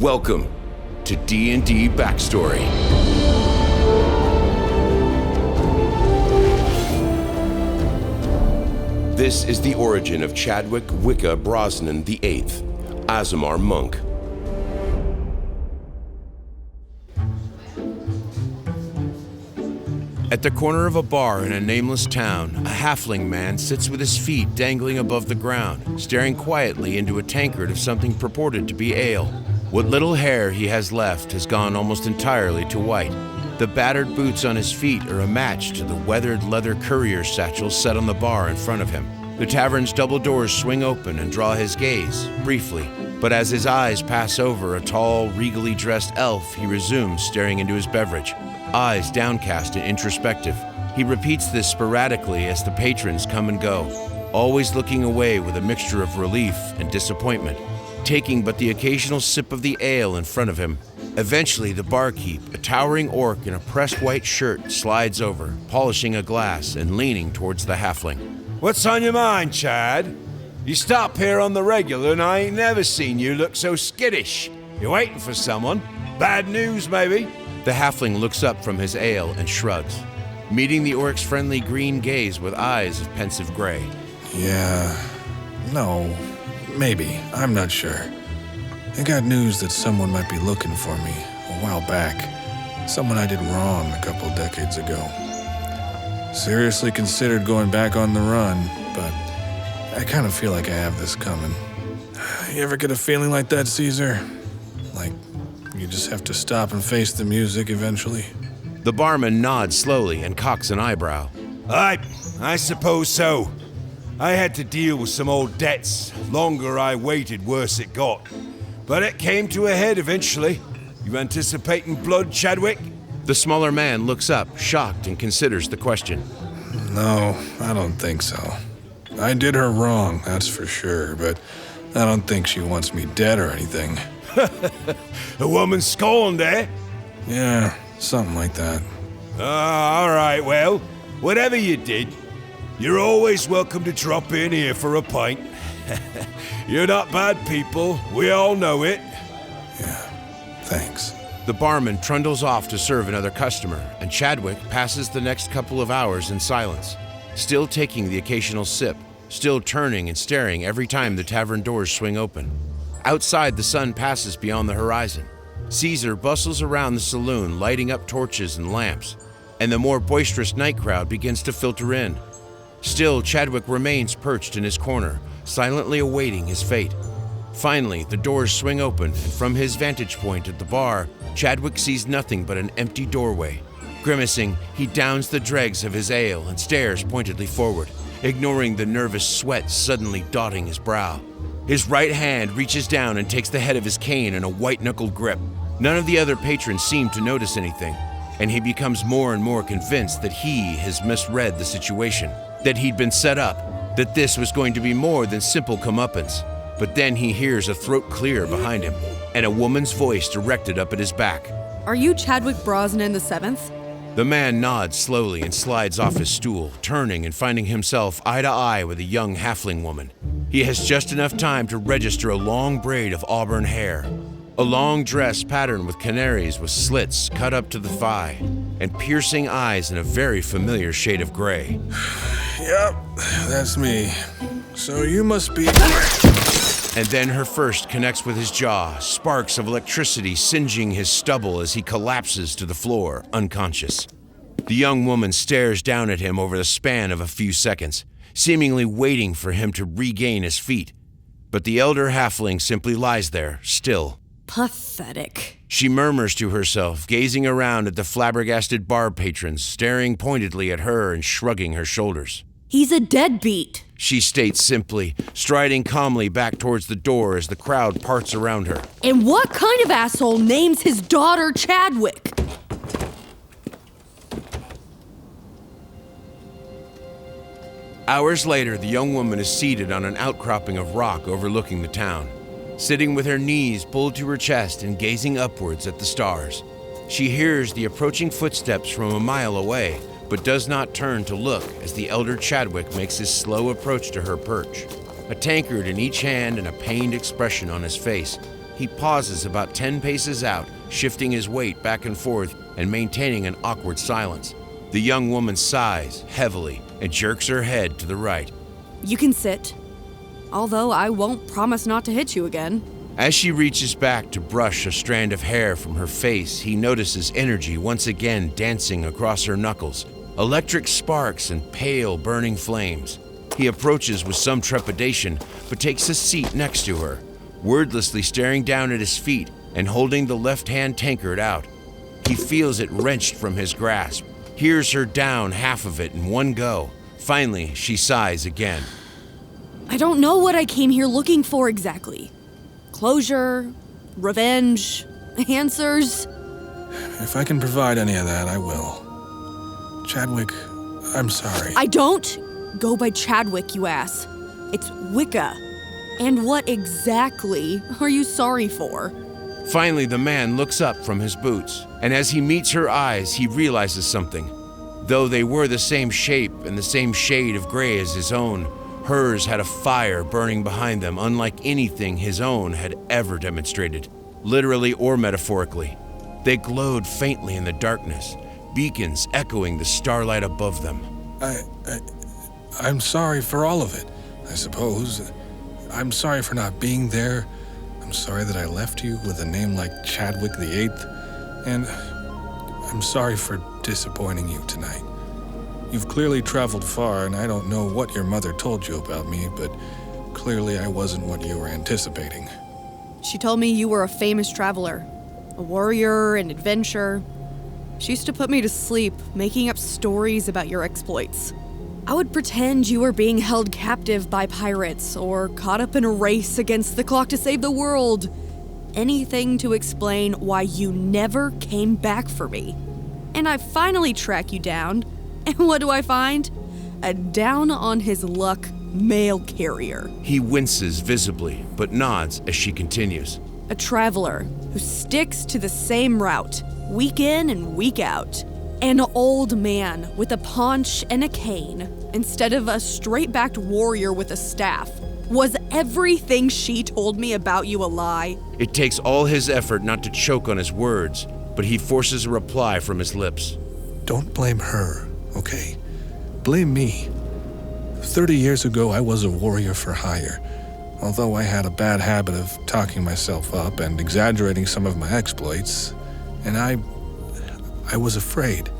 Welcome to D&D Backstory. This is the origin of Chadwick Wicca Brosnan VIII, Aasimar monk. At the corner of a bar in a nameless town, a halfling man sits with his feet dangling above the ground, staring quietly into a tankard of something purported to be ale. What little hair he has left has gone almost entirely to white. The battered boots on his feet are a match to the weathered leather courier satchel set on the bar in front of him. The tavern's double doors swing open and draw his gaze, briefly. But as his eyes pass over a tall, regally dressed elf, he resumes staring into his beverage, eyes downcast and introspective. He repeats this sporadically as the patrons come and go, always looking away with a mixture of relief and disappointment, taking but the occasional sip of the ale in front of him. Eventually, the barkeep, a towering orc in a pressed white shirt, slides over, polishing a glass and leaning towards the halfling. What's on your mind, Chad? You stop here on the regular and I ain't never seen you look so skittish. You waiting for someone? Bad news, maybe? The halfling looks up from his ale and shrugs, meeting the orc's friendly green gaze with eyes of pensive gray. Yeah, no, maybe, I'm not sure. I got news that someone might be looking for me a while back. Someone I did wrong a couple decades ago. Seriously considered going back on the run, but I kind of feel like I have this coming. You ever get a feeling like that, Caesar? Like you just have to stop and face the music eventually? The barman nods slowly and cocks an eyebrow. I suppose so. I had to deal with some old debts. Longer I waited, worse it got. But it came to a head eventually. You anticipating blood, Chadwick? The smaller man looks up, shocked, and considers the question. No, I don't think so. I did her wrong, that's for sure, but I don't think she wants me dead or anything. A woman scorned, eh? Yeah, something like that. All right, well, whatever you did, you're always welcome to drop in here for a pint. You're not bad people, we all know it. Yeah, thanks. The barman trundles off to serve another customer, and Chadwick passes the next couple of hours in silence, still taking the occasional sip, still turning and staring every time the tavern doors swing open. Outside, the sun passes beyond the horizon. Caesar bustles around the saloon, lighting up torches and lamps, and the more boisterous night crowd begins to filter in. Still, Chadwick remains perched in his corner, silently awaiting his fate. Finally, the doors swing open, and from his vantage point at the bar, Chadwick sees nothing but an empty doorway. Grimacing, he downs the dregs of his ale and stares pointedly forward, ignoring the nervous sweat suddenly dotting his brow. His right hand reaches down and takes the head of his cane in a white-knuckled grip. None of the other patrons seem to notice anything, and he becomes more and more convinced that he has misread the situation, that he'd been set up, that this was going to be more than simple comeuppance. But then he hears a throat clear behind him, and a woman's voice directed up at his back. Are you Chadwick Brosnan VII? The man nods slowly and slides off his stool, turning and finding himself eye to eye with a young halfling woman. He has just enough time to register a long braid of auburn hair, a long dress patterned with canaries with slits cut up to the thigh, and piercing eyes in a very familiar shade of gray. Yep, that's me. So you must be... And then her first connects with his jaw, sparks of electricity singeing his stubble as he collapses to the floor, unconscious. The young woman stares down at him over the span of a few seconds, seemingly waiting for him to regain his feet. But the elder halfling simply lies there, still. Pathetic. She murmurs to herself, gazing around at the flabbergasted bar patrons, staring pointedly at her and shrugging her shoulders. He's a deadbeat, she states simply, striding calmly back towards the door as the crowd parts around her. And what kind of asshole names his daughter Chadwick? Hours later, the young woman is seated on an outcropping of rock overlooking the town, sitting with her knees pulled to her chest and gazing upwards at the stars. She hears the approaching footsteps from a mile away, but does not turn to look as the elder Chadwick makes his slow approach to her perch. A tankard in each hand and a pained expression on his face, He pauses about 10 paces out, shifting his weight back and forth and maintaining an awkward silence. The young woman sighs heavily and jerks her head to the right. You can sit. Although I won't promise not to hit you again. As she reaches back to brush a strand of hair from her face, he notices energy once again dancing across her knuckles. Electric sparks and pale burning flames. He approaches with some trepidation, but takes a seat next to her, wordlessly staring down at his feet and holding the left-hand tankard out. He feels it wrenched from his grasp, hears her down half of it in one go. Finally, she sighs again. I don't know what I came here looking for exactly. Closure, revenge, answers. If I can provide any of that, I will. Chadwick, I'm sorry. I don't go by Chadwick, you ass. It's Wicca. And what exactly are you sorry for? Finally, the man looks up from his boots, and as he meets her eyes, he realizes something. Though they were the same shape and the same shade of gray as his own, hers had a fire burning behind them unlike anything his own had ever demonstrated, literally or metaphorically. They glowed faintly in the darkness, beacons echoing the starlight above them. I'm sorry for all of it, I suppose. I'm sorry for not being there. I'm sorry that I left you with a name like Chadwick VIII. And I'm sorry for disappointing you tonight. You've clearly traveled far, and I don't know what your mother told you about me, but clearly I wasn't what you were anticipating. She told me you were a famous traveler, a warrior, an adventurer. She used to put me to sleep, making up stories about your exploits. I would pretend you were being held captive by pirates or caught up in a race against the clock to save the world. Anything to explain why you never came back for me. And I finally track you down, and what do I find? A down-on-his-luck mail carrier. He winces visibly, but nods as she continues. A traveler who sticks to the same route, week in and week out. An old man with a paunch and a cane, instead of a straight-backed warrior with a staff. Was everything she told me about you a lie? It takes all his effort not to choke on his words, but he forces a reply from his lips. Don't blame her, okay? Blame me. 30 years ago, I was a warrior for hire. Although I had a bad habit of talking myself up and exaggerating some of my exploits, and I was afraid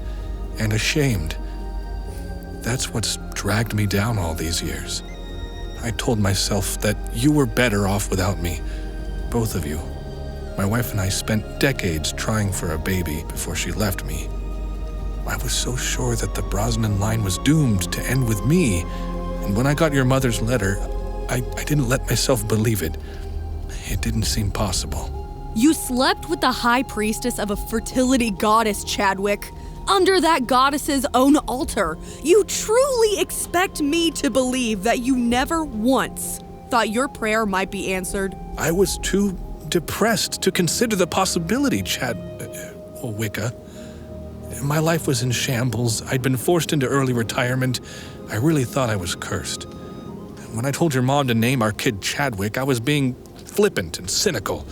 and ashamed. That's what's dragged me down all these years. I told myself that you were better off without me, both of you. My wife and I spent decades trying for a baby before she left me. I was so sure that the Brosnan line was doomed to end with me, and when I got your mother's letter, I didn't let myself believe it. It didn't seem possible. You slept with the high priestess of a fertility goddess, Chadwick. Under that goddess's own altar. You truly expect me to believe that you never once thought your prayer might be answered? I was too depressed to consider the possibility, Wicca. My life was in shambles. I'd been forced into early retirement. I really thought I was cursed. When I told your mom to name our kid Chadwick, I was being flippant and cynical.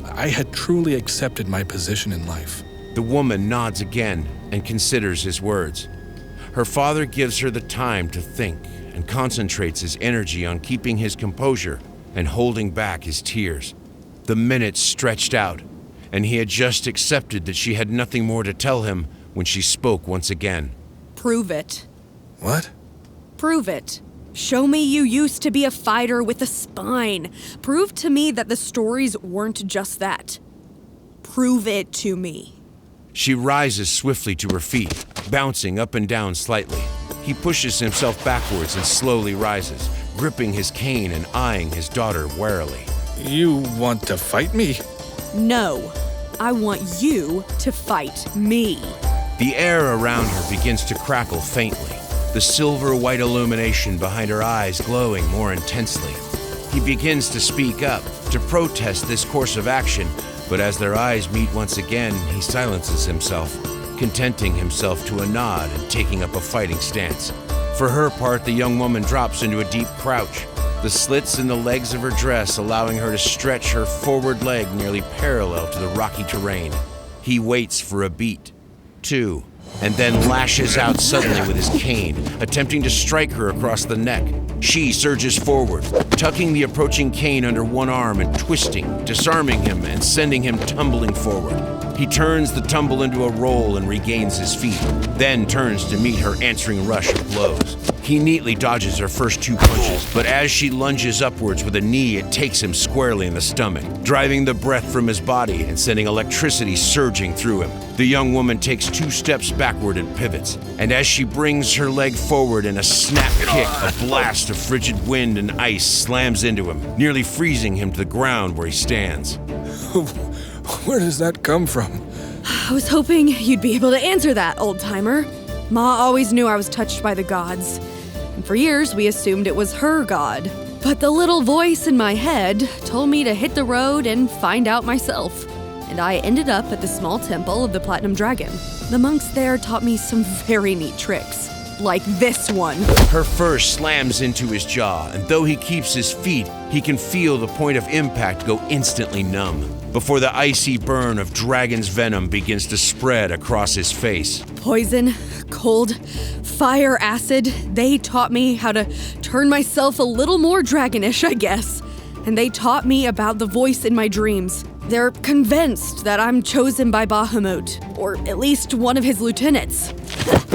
I had truly accepted my position in life. The woman nods again and considers his words. Her father gives her the time to think and concentrates his energy on keeping his composure and holding back his tears. The minutes stretched out, and he had just accepted that she had nothing more to tell him when she spoke once again. Prove it. What? Prove it. Show me you used to be a fighter with a spine. Prove to me that the stories weren't just that. Prove it to me. She rises swiftly to her feet, bouncing up and down slightly. He pushes himself backwards and slowly rises, gripping his cane and eyeing his daughter warily. You want to fight me? No, I want you to fight me. The air around her begins to crackle faintly, the silver-white illumination behind her eyes glowing more intensely. He begins to speak up, to protest this course of action, but as their eyes meet once again, he silences himself, contenting himself to a nod and taking up a fighting stance. For her part, the young woman drops into a deep crouch, the slits in the legs of her dress allowing her to stretch her forward leg nearly parallel to the rocky terrain. He waits for a beat, 2, and then lashes out suddenly with his cane, attempting to strike her across the neck. She surges forward, tucking the approaching cane under one arm and twisting, disarming him and sending him tumbling forward. He turns the tumble into a roll and regains his feet, then turns to meet her answering rush of blows. He neatly dodges her first 2 punches, but as she lunges upwards with a knee, it takes him squarely in the stomach, driving the breath from his body and sending electricity surging through him. The young woman takes 2 steps backward and pivots, and as she brings her leg forward in a snap kick, a blast of frigid wind and ice slams into him, nearly freezing him to the ground where he stands. Where does that come from? I was hoping you'd be able to answer that, old-timer. Ma always knew I was touched by the gods, and for years we assumed it was her god. But the little voice in my head told me to hit the road and find out myself. And I ended up at the small temple of the Platinum Dragon. The monks there taught me some very neat tricks, like this one. Her fist slams into his jaw, and though he keeps his feet, he can feel the point of impact go instantly numb, before the icy burn of dragon's venom begins to spread across his face. Poison, cold, fire, acid, they taught me how to turn myself a little more dragonish, I guess. And they taught me about the voice in my dreams. They're convinced that I'm chosen by Bahamut, or at least one of his lieutenants.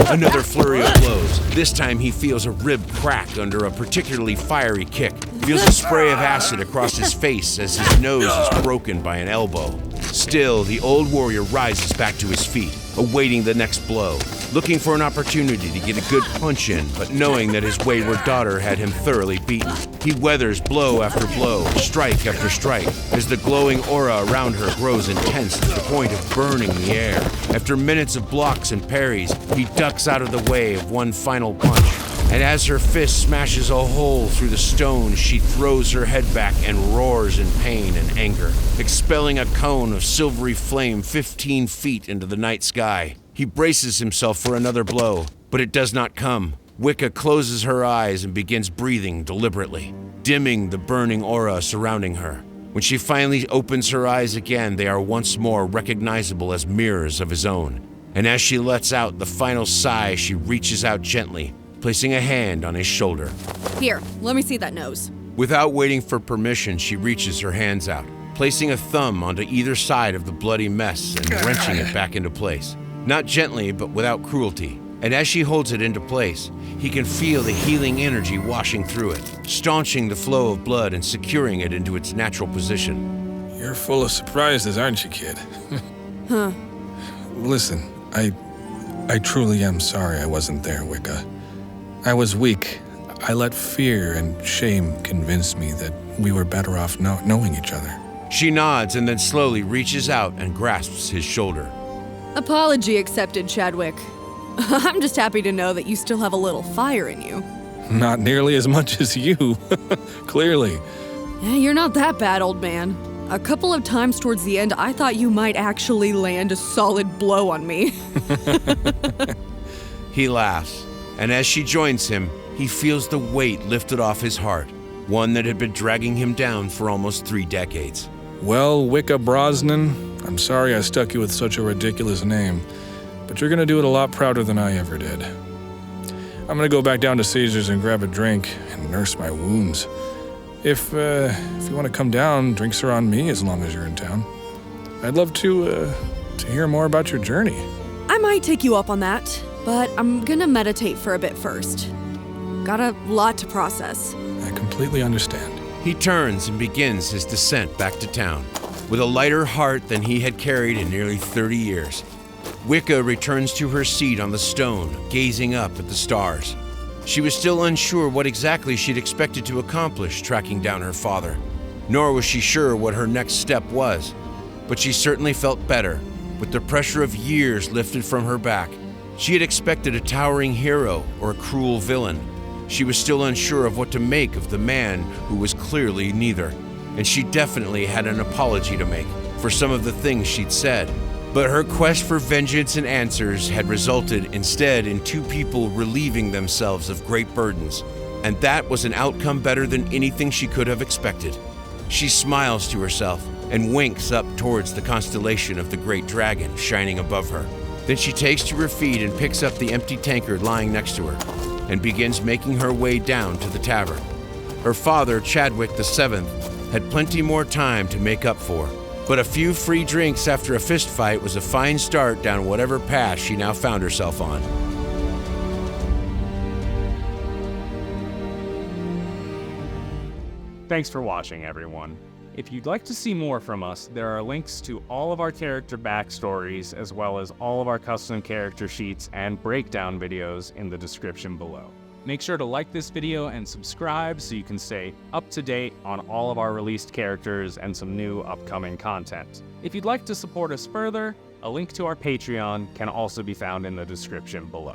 Another flurry of blows. This time he feels a rib crack under a particularly fiery kick. Feels a spray of acid across his face as his nose is broken by an elbow. Still, the old warrior rises back to his feet, awaiting the next blow, looking for an opportunity to get a good punch in, but knowing that his wayward daughter had him thoroughly beaten. He weathers blow after blow, strike after strike, as the glowing aura around her grows intense to the point of burning the air. After minutes of blocks and parries, he ducks out of the way of one final punch, and as her fist smashes a hole through the stone, she throws her head back and roars in pain and anger, expelling a cone of silvery flame 15 feet into the night sky. He braces himself for another blow, but it does not come. Wicca closes her eyes and begins breathing deliberately, dimming the burning aura surrounding her. When she finally opens her eyes again, they are once more recognizable as mirrors of his own. And as she lets out the final sigh, she reaches out gently, placing a hand on his shoulder. Here, let me see that nose. Without waiting for permission, she reaches her hands out, placing a thumb onto either side of the bloody mess and wrenching it back into place. Not gently, but without cruelty. And as she holds it into place, he can feel the healing energy washing through it, staunching the flow of blood and securing it into its natural position. You're full of surprises, aren't you, kid? Huh. Listen, I truly am sorry I wasn't there, Wicca. I was weak. I let fear and shame convince me that we were better off not knowing each other. She nods and then slowly reaches out and grasps his shoulder. Apology accepted, Chadwick. I'm just happy to know that you still have a little fire in you. Not nearly as much as you, clearly. Yeah, you're not that bad, old man. A couple of times towards the end, I thought you might actually land a solid blow on me. He laughs, and as she joins him, he feels the weight lifted off his heart, one that had been dragging him down for almost 3 decades. Well, Wicca Brosnan, I'm sorry I stuck you with such a ridiculous name, but you're gonna do it a lot prouder than I ever did. I'm gonna go back down to Caesar's and grab a drink and nurse my wounds. If you want to come down, drinks are on me as long as you're in town. I'd love to hear more about your journey. I might take you up on that, but I'm gonna meditate for a bit first. Got a lot to process. I completely understand. He turns and begins his descent back to town, with a lighter heart than he had carried in nearly 30 years. Wicca returns to her seat on the stone, gazing up at the stars. She was still unsure what exactly she'd expected to accomplish tracking down her father, nor was she sure what her next step was. But she certainly felt better, with the pressure of years lifted from her back. She had expected a towering hero or a cruel villain. She was still unsure of what to make of the man who was clearly neither, and she definitely had an apology to make for some of the things she'd said. But her quest for vengeance and answers had resulted instead in 2 people relieving themselves of great burdens. And that was an outcome better than anything she could have expected. She smiles to herself and winks up towards the constellation of the great dragon shining above her. Then she takes to her feet and picks up the empty tankard lying next to her and begins making her way down to the tavern. Her father, Chadwick VII, had plenty more time to make up for, but a few free drinks after a fist fight was a fine start down whatever path she now found herself on. Thanks for watching, everyone. If you'd like to see more from us, there are links to all of our character backstories, as well as all of our custom character sheets and breakdown videos in the description below. Make sure to like this video and subscribe so you can stay up to date on all of our released characters and some new upcoming content. If you'd like to support us further, a link to our Patreon can also be found in the description below.